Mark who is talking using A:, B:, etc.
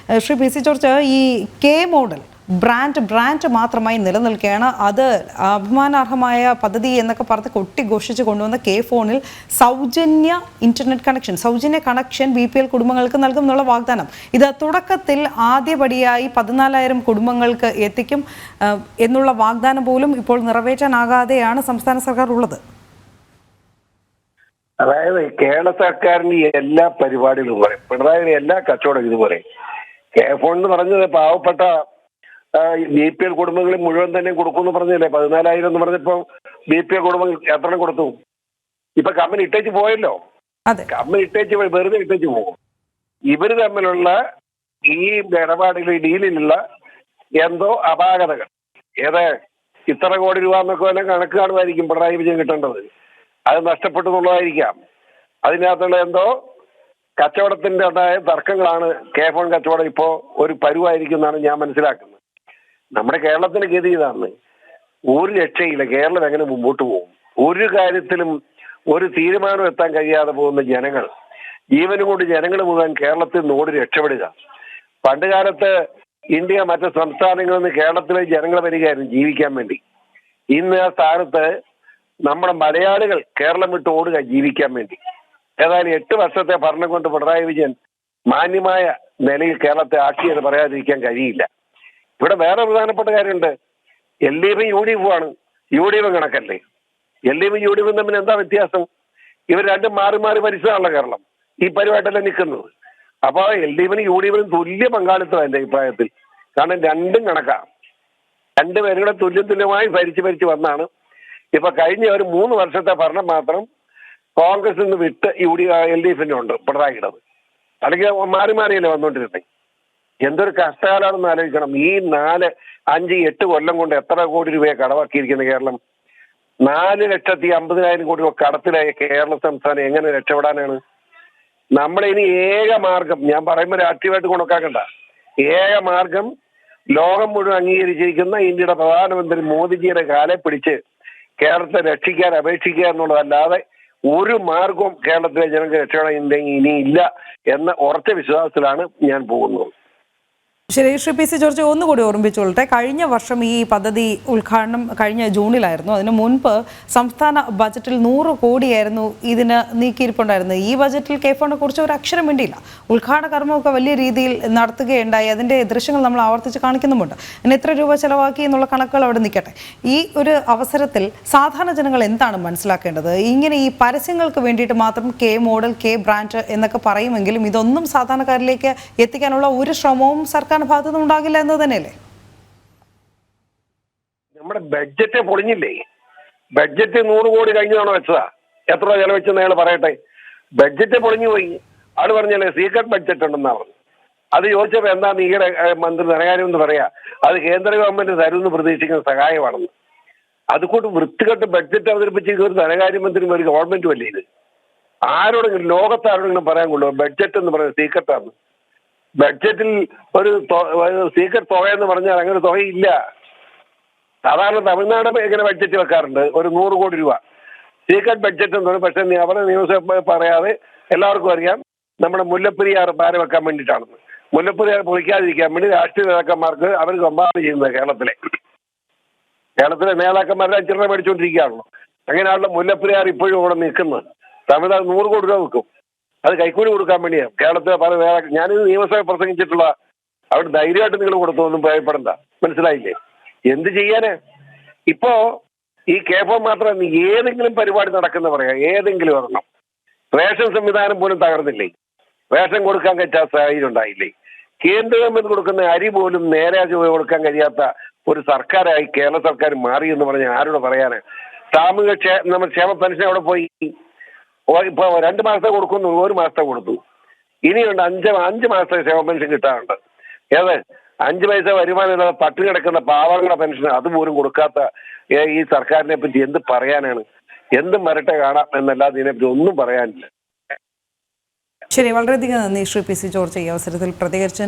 A: Shri P C George, ഈ K model brand മാത്രമായി നിലനിൽക്കുകയാണ്. അത് അഭിമാനാർഹമായ പദ്ധതി എന്നൊക്കെ പറഞ്ഞ് കൊട്ടിഘോഷിച്ച് കൊണ്ടുവന്ന കെ ഫോണിൽ സൗജന്യ ഇന്റർനെറ്റ് കണക്ഷൻ, സൗജന്യ കണക്ഷൻ BPL കുടുംബങ്ങൾക്ക് നൽകും എന്നുള്ള വാഗ്ദാനം, ഇത് തുടക്കത്തിൽ ആദ്യപടിയായി 14,000 കുടുംബങ്ങൾക്ക് എത്തിക്കും എന്നുള്ള വാഗ്ദാനം പോലും ഇപ്പോൾ നിറവേറ്റാനാകാതെയാണ് സംസ്ഥാന സർക്കാർ ഉള്ളത്.
B: അതായത് കേരള സർക്കാരിന്റെ എല്ലാ പരിപാടികളും പറയും, പിണറായിയുടെ എല്ലാ കച്ചവടം ഇതുപോലെ. കെ ഫോൺ എന്ന് പറഞ്ഞത് പാവപ്പെട്ട BPL കുടുംബങ്ങളിൽ മുഴുവൻ തന്നെ കൊടുക്കുമെന്ന് പറഞ്ഞില്ലേ. 14,000 എന്ന് പറഞ്ഞപ്പോ BPL കുടുംബങ്ങൾ എത്ര കൊടുത്തു? ഇപ്പൊ കമ്പനി ഇട്ടേച്ച് പോയല്ലോ. കമ്പനി ഇട്ടേച്ച് വെറുതെ ഇട്ടേച്ച് പോകും. ഇവര് തമ്മിലുള്ള ഈ ഇടപാടുകൾ, ഡീലിലുള്ള എന്തോ അപാകതകൾ, ഇത്ര കോടി രൂപ എന്നൊക്കെ വല്ല കണക്ക് കാണുമായിരിക്കും പിണറായി വിജയൻ കിട്ടേണ്ടത്. അത് നഷ്ടപ്പെട്ടു എന്നുള്ളതായിരിക്കാം. അതിനകത്തുള്ള എന്തോ കച്ചവടത്തിന്റെ ഉണ്ടായ തർക്കങ്ങളാണ് കെ ഫോൺ കച്ചവടം ഇപ്പോ ഒരു പരുവായിരിക്കും എന്നാണ് ഞാൻ മനസ്സിലാക്കുന്നത്. നമ്മുടെ കേരളത്തിന്റെ ഗതി ഇതാണ്. ഒരു രക്ഷയില്ല. കേരളം എങ്ങനെ മുമ്പോട്ട് പോകും? ഒരു കാര്യത്തിലും ഒരു തീരുമാനം എത്താൻ കഴിയാതെ പോകുന്ന ജനങ്ങൾ, ജീവനും കൊണ്ട് ജനങ്ങൾ മുഴുവൻ കേരളത്തിൽ നിന്ന് ഓടി രക്ഷപ്പെടുക. പണ്ട് കാലത്ത് ഇന്ത്യ മറ്റ് സംസ്ഥാനങ്ങളിൽ നിന്ന് കേരളത്തിലെ ജനങ്ങൾ വരികയായിരുന്നു ജീവിക്കാൻ വേണ്ടി. ഇന്ന് ആ സ്ഥാനത്ത് നമ്മുടെ മലയാളികൾ കേരളം വിട്ട് ഓടുക ജീവിക്കാൻ വേണ്ടി. ഏതായാലും 8 വർഷത്തെ ഭരണം കൊണ്ട് പിണറായി വിജയൻ മാന്യമായ നിലയിൽ കേരളത്തെ ആക്കിയെന്ന് പറയാതിരിക്കാൻ കഴിയില്ല. ഇവിടെ വേറെ പ്രധാനപ്പെട്ട കാര്യമുണ്ട്. LDF UDF ആണ്. UDF കണക്കല്ലേ? LDF UDF തമ്മിൽ എന്താ വ്യത്യാസം? ഇവർ രണ്ടും മാറി മാറി ഭരിച്ചതാണല്ലോ കേരളം. ഈ പരിപാടിയല്ല നിൽക്കുന്നത്. അപ്പൊ LDF UDF തുല്യ പങ്കാളിത്തം എന്റെ അഭിപ്രായത്തിൽ. കാരണം രണ്ടും കണക്കാം. രണ്ടുപേരും കൂടെ തുല്യമായി ഭരിച്ച് വന്നാണ്. ഇപ്പൊ കഴിഞ്ഞ ഒരു 3 വർഷത്തെ ഭരണം മാത്രം കോൺഗ്രസിൽ നിന്ന് വിട്ട് LDF ഉണ്ട് പിണറായിയുടെ. അല്ലെങ്കിൽ മാറി മാറിയല്ലേ വന്നുകൊണ്ടിരുന്നത്. എന്തൊരു കഷ്ടകാലാണെന്ന് ആലോചിക്കണം. ഈ 4, 5, 8 കൊല്ലം കൊണ്ട് എത്ര കോടി രൂപയെ കടമാക്കിയിരിക്കുന്ന കേരളം? 4,50,000 കോടി രൂപ കടത്തിലായ കേരള സംസ്ഥാനം എങ്ങനെ രക്ഷപ്പെടാനാണ്? നമ്മുടെ ഇനി ഏക മാർഗം, ഞാൻ പറയുമ്പോൾ ആക്റ്റീവായിട്ട് കൊണ്ടുവെക്കാക്കണ്ട, ഏക മാർഗം ലോകം മുഴുവൻ അംഗീകരിച്ചിരിക്കുന്ന ഇന്ത്യയുടെ പ്രധാനമന്ത്രി മോദിജിയുടെ കാലെ പിടിച്ച് കേരളത്തെ രക്ഷിക്കാൻ അപേക്ഷിക്കുക എന്നുള്ളതല്ലാതെ ഒരു മാർഗവും കേരളത്തിലെ ജനങ്ങൾക്ക് രക്ഷപ്പെടാൻ ഇനിയില്ല എന്ന ഉറച്ച വിശ്വാസത്തിലാണ് ഞാൻ പോകുന്നത്.
A: ശരി, ശ്രീ പി സി ജോർജ്, ഒന്നുകൂടി ഓർമ്മിച്ചുകൊള്ളട്ടെ. കഴിഞ്ഞ വർഷം ഈ പദ്ധതി ഉദ്ഘാടനം കഴിഞ്ഞ ജൂണിലായിരുന്നു. അതിനു മുൻപ് സംസ്ഥാന ബജറ്റിൽ 100 കോടിയായിരുന്നു ഇതിന് നീക്കിയിരിപ്പുണ്ടായിരുന്നത്. ഈ ബജറ്റിൽ കെ ഫോണിനെ കുറിച്ച് ഒരു അക്ഷരം വേണ്ടിയില്ല. ഉദ്ഘാടന കർമ്മമൊക്കെ വലിയ രീതിയിൽ നടത്തുകയുണ്ടായി. അതിൻ്റെ ദൃശ്യങ്ങൾ നമ്മൾ ആവർത്തിച്ച് കാണിക്കുന്നുമുണ്ട്. അതിന് എത്ര രൂപ ചെലവാക്കി എന്നുള്ള കണക്കുകൾ അവിടെ നിൽക്കട്ടെ. ഈ ഒരു അവസരത്തിൽ സാധാരണ ജനങ്ങൾ എന്താണ് മനസ്സിലാക്കേണ്ടത്? ഇങ്ങനെ ഈ പരസ്യങ്ങൾക്ക് വേണ്ടിയിട്ട് മാത്രം കെ മോഡൽ, കെ ബ്രാൻഡ് എന്നൊക്കെ പറയുമെങ്കിലും ഇതൊന്നും സാധാരണക്കാരിലേക്ക് എത്തിക്കാനുള്ള ഒരു ശ്രമവും സർക്കാർ ഭാഗത്തു ഉണ്ടാകില്ല എന്ന് തന്നെയല്ലേ?
B: നമ്മുടെ ബഡ്ജറ്റ് പൊളിഞ്ഞില്ലേ? ബഡ്ജറ്റ് 100 കോടി കഴിഞ്ഞാണോ വെച്ചതാ? എത്ര ചെലവെച്ചെന്ന് അയാൾ പറയട്ടെ. ബഡ്ജറ്റ് പൊളിഞ്ഞു പോയി. ആള് പറഞ്ഞല്ലേ സീക്രട്ട് ബഡ്ജറ്റ് ഉണ്ടെന്നാ പറഞ്ഞു. അത് ചോദിച്ചപ്പോ എന്താ നീയുടെ മന്ത്രി ധനകാര്യം എന്ന് പറയാ, അത് കേന്ദ്ര ഗവൺമെന്റ് തരുമെന്ന് പ്രതീക്ഷിക്കുന്ന സഹായമാണെന്ന്. അതുകൊണ്ട് വൃത്തികെട്ട് ബഡ്ജറ്റ് അവതരിപ്പിച്ചിരിക്കുന്ന ഒരു ധനകാര്യമന്ത്രി ഒരു ഗവൺമെന്റും അല്ലേ ഇത്? ആരോടെങ്കിലും ലോകത്താരോടെങ്കിലും പറയാൻ കൊള്ളുമോ ബഡ്ജറ്റ് എന്ന് പറയുന്നത് സീക്രട്ടാണ്? ബഡ്ജറ്റിൽ ഒരു സീക്രട്ട് തുക എന്ന് പറഞ്ഞാൽ അങ്ങനെ തുകയില്ല. സാധാരണ തമിഴ്നാട് ഇങ്ങനെ ബഡ്ജറ്റ് വെക്കാറുണ്ട്, ഒരു 100 കോടി രൂപ സീക്രട്ട് ബഡ്ജറ്റ് എന്ന് പറയും. പക്ഷെ അവരുടെ നിയമസഭ പറയാതെ എല്ലാവർക്കും അറിയാം നമ്മുടെ മുല്ലപ്പെരിയാർ പാര വെക്കാൻ വേണ്ടിയിട്ടാണെന്ന്. മുല്ലപ്പെരിയാർ പൊളിക്കാതിരിക്കാൻ വേണ്ടി രാഷ്ട്രീയ നേതാക്കന്മാർക്ക് അവർ സംഭാവന ചെയ്യുന്നത് കേരളത്തിലെ നേതാക്കന്മാരുടെ 5 രൂപ മേടിച്ചുകൊണ്ടിരിക്കുകയാണല്ലോ. അങ്ങനെയാണല്ലോ മുല്ലപ്പെരിയാർ ഇപ്പോഴും അവിടെ നിൽക്കുന്നത്. തമിഴ്നാട് 100 കോടി രൂപ വെക്കും. അത് കൈക്കൂലി കൊടുക്കാൻ വേണ്ടിയാണ്. കേരളത്തിലെ പല നേതാക്കൾ, ഞാനിത് നിയമസഭ പ്രസംഗിച്ചിട്ടുള്ള അവിടെ ധൈര്യമായിട്ട് നിങ്ങൾ കൊടുത്തൊന്നും ഭയപ്പെടണ്ട. മനസ്സിലായില്ലേ? എന്ത് ചെയ്യാന്? ഇപ്പോ ഈ കെ ഫോൺ മാത്രം ഏതെങ്കിലും പരിപാടി നടക്കുന്ന പറയാം, ഏതെങ്കിലും ഒരെണ്ണം. റേഷൻ സംവിധാനം പോലും തകർന്നില്ലേ? റേഷൻ കൊടുക്കാൻ പറ്റാത്ത സാഹചര്യം ഉണ്ടായില്ലേ? കേന്ദ്ര ഗവൺമെന്റ് കൊടുക്കുന്ന അരി പോലും നേരെ കൊടുക്കാൻ കഴിയാത്ത ഒരു സർക്കാരായി കേരള സർക്കാർ മാറി എന്ന് പറഞ്ഞാൽ ആരോട് പറയാന്? നമ്മുടെ ക്ഷേമ പെൻഷൻ അവിടെ പോയി. ഇപ്പൊ 2 മാസത്തെ കൊടുക്കുന്നു, 1 മാസത്തെ കൊടുത്തു. ഇനിയുണ്ട് 5 മാസത്തെ ക്ഷേമ പെൻഷൻ കിട്ടാറുണ്ട്. 5 പൈസ വരുമാനമില്ലാതെ പട്ടിണി കിടക്കുന്ന പാവങ്ങളുടെ പെൻഷൻ അതുപോലും കൊടുക്കാത്ത ഈ സർക്കാരിനെ പറ്റി എന്ത് പറയാനാണ്? എന്തും വരട്ടെ കാണാം എന്നല്ലാതെ ഇതിനെപ്പറ്റി ഒന്നും പറയാനില്ല.
A: ശരി, വളരെയധികം നന്ദി ശ്രീ പി സി ജോർജ് ഈ അവസരത്തിൽ പ്രതികരിച്ചു.